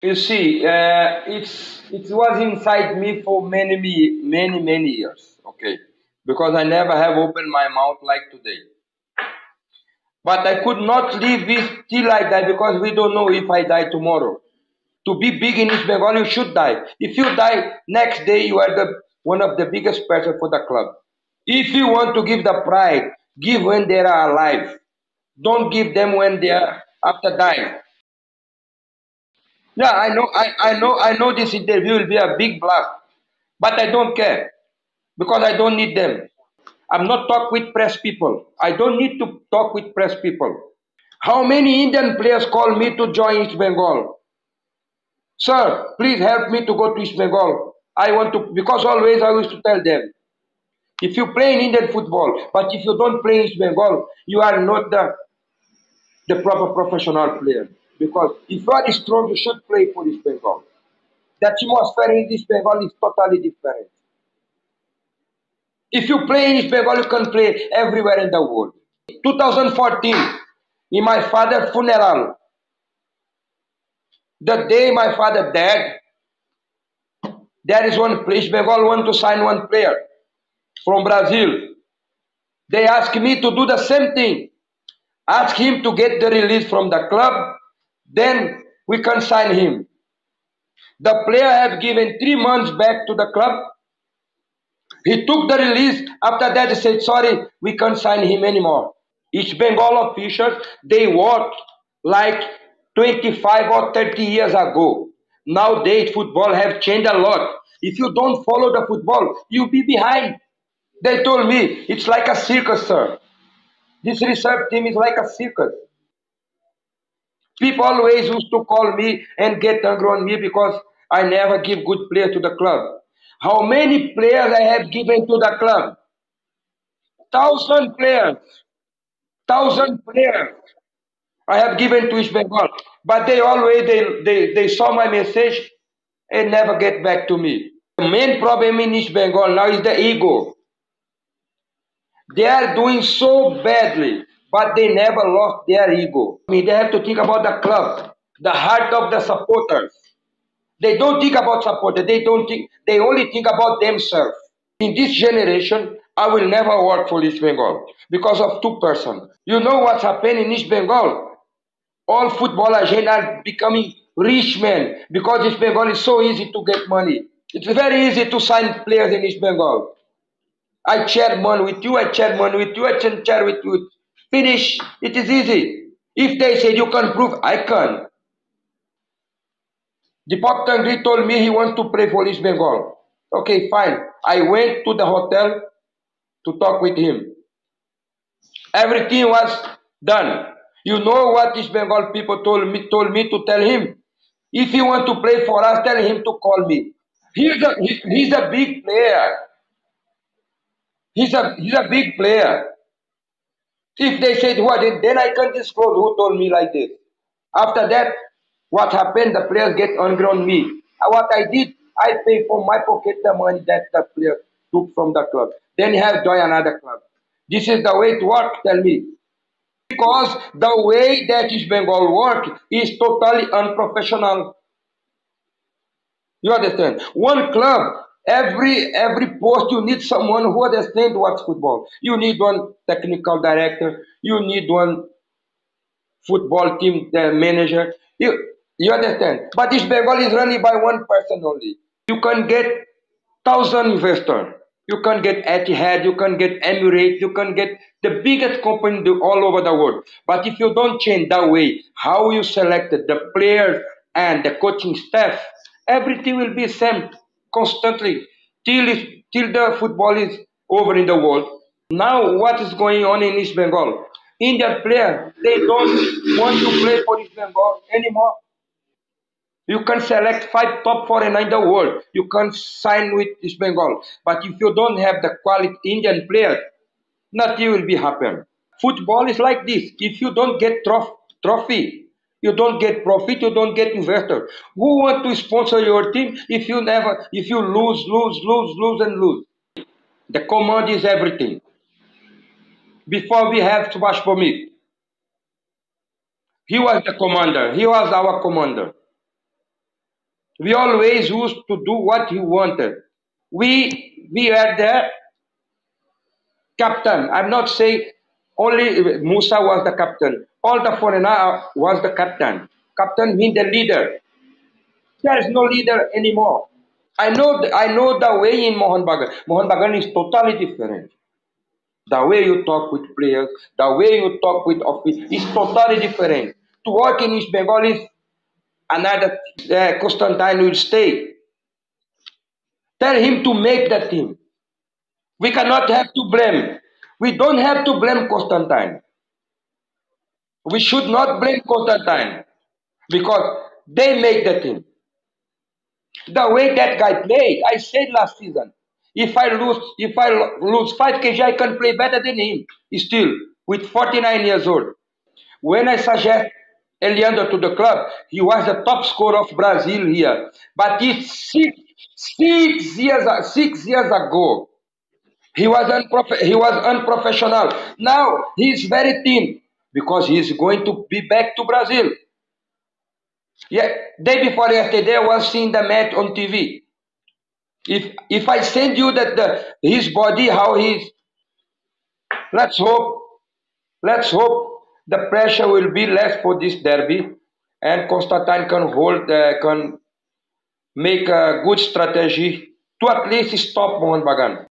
You see, it was inside me for many years. Okay, because I never have opened my mouth like today. But I could not leave this till I die because we don't know if I die tomorrow. To be big in East Bengal, you should die. If you die next day, you are the one of the biggest person for the club. If you want to give the pride, give when they are alive. Don't give them when they are after dying. Yeah, I know this interview will be a big bluff, but I don't care because I don't need them. I'm not talk with press people. I don't need to talk with press people. How many Indian players call me to join East Bengal? Sir, please help me to go to East Bengal. I want to, because always I used to tell them, if you play in Indian football, but if you don't play in East Bengal, you are not the proper professional player. Because if you are strong, you should play for East Bengal. The atmosphere in East Bengal is totally different. If you play in East Bengal, you can play everywhere in the world. 2014, in my father's funeral, the day my father died, there is one place, Bengal want to sign one player from Brazil. They asked me to do the same thing. Ask him to get the release from the club, then we can sign him. The player have given 3 months back to the club. He took the release. After that, he said, sorry, we can't sign him anymore. East Bengal officials, they worked like 25 or 30 years ago. Nowadays, football have changed a lot. If you don't follow the football, you'll be behind. They told me, it's like a circus, sir. This reserve team is like a circus. People always used to call me and get angry on me because I never give good players to the club. How many players I have given to the club? 1,000 players. 1,000 players I have given to East Bengal. But they always they saw my message and never get back to me. The main problem in East Bengal now is the ego. They are doing so badly, but they never lost their ego. I mean, they have to think about the club, the heart of the supporters. They don't think about supporters. They don't think. They only think about themselves. In this generation, I will never work for East Bengal because of two persons. You know what's happening in East Bengal? All football agents are becoming rich men because East Bengal is so easy to get money. It's very easy to sign players in East Bengal. I share money with you, I share money with you, I share with you. Finish. It is easy. If they say you can prove, I can. Deepak Tangri told me he wants to play for East Bengal. Okay, fine. I went to the hotel to talk with him. Everything was done. You know what East Bengal people told me to tell him? If he want to play for us, tell him to call me. He's a big player. He's a big player. If they said what, then I can disclose who told me like this. After that, what happened? The players get angry on me. What I did, I pay from my pocket the money that the player took from the club. Then he have join another club. This is the way to work. Tell me. Because the way that East Bengal work is totally unprofessional. You understand? One club, every post you need someone who understands what's football. You need one technical director. You need one football team manager. You understand? But East Bengal is running by one person only. You can get 1,000 investors. You can get Etihad, you can get Emirates, you can get the biggest company all over the world. But if you don't change that way, how you selected the players and the coaching staff, everything will be same constantly till the football is over in the world. Now, what is going on in East Bengal? Indian players, they don't want to play for East Bengal anymore. You can select five top foreigner in the world. You can sign with East Bengal. But if you don't have the quality Indian players, nothing will be happen. Football is like this. If you don't get trophy, you don't get profit, you don't get investor. Who want to sponsor your team if you lose and lose? The command is everything. Before we have Subhash Bhomik, he was the commander. He was our commander. We always used to do what he wanted. We had the captain. I'm not saying only Musa was the captain. All the foreigner was the captain. Captain means the leader. There is no leader anymore. I know the way in Mohun Bagan. Mohun Bagan is totally different. The way you talk with players, the way you talk with office is totally different. To work in East Bengal is another Constantine will stay. Tell him to make the team. We cannot have to blame. We don't have to blame Constantine. We should not blame Constantine because they make the team. The way that guy played, I said last season, if I lose 5 kg, I can play better than him. Still, with 49 years old. When I suggest Eliandro to the club, he was the top scorer of Brazil here. But it's 6 years ago. He was unprofessional. Now he's very thin because he's going to be back to Brazil. Yeah, day before yesterday, I was seeing the match on TV. If I send you that his body, how he's, let's hope, the pressure will be less for this derby, and Constantine can make a good strategy to at least stop Mohan Bagan.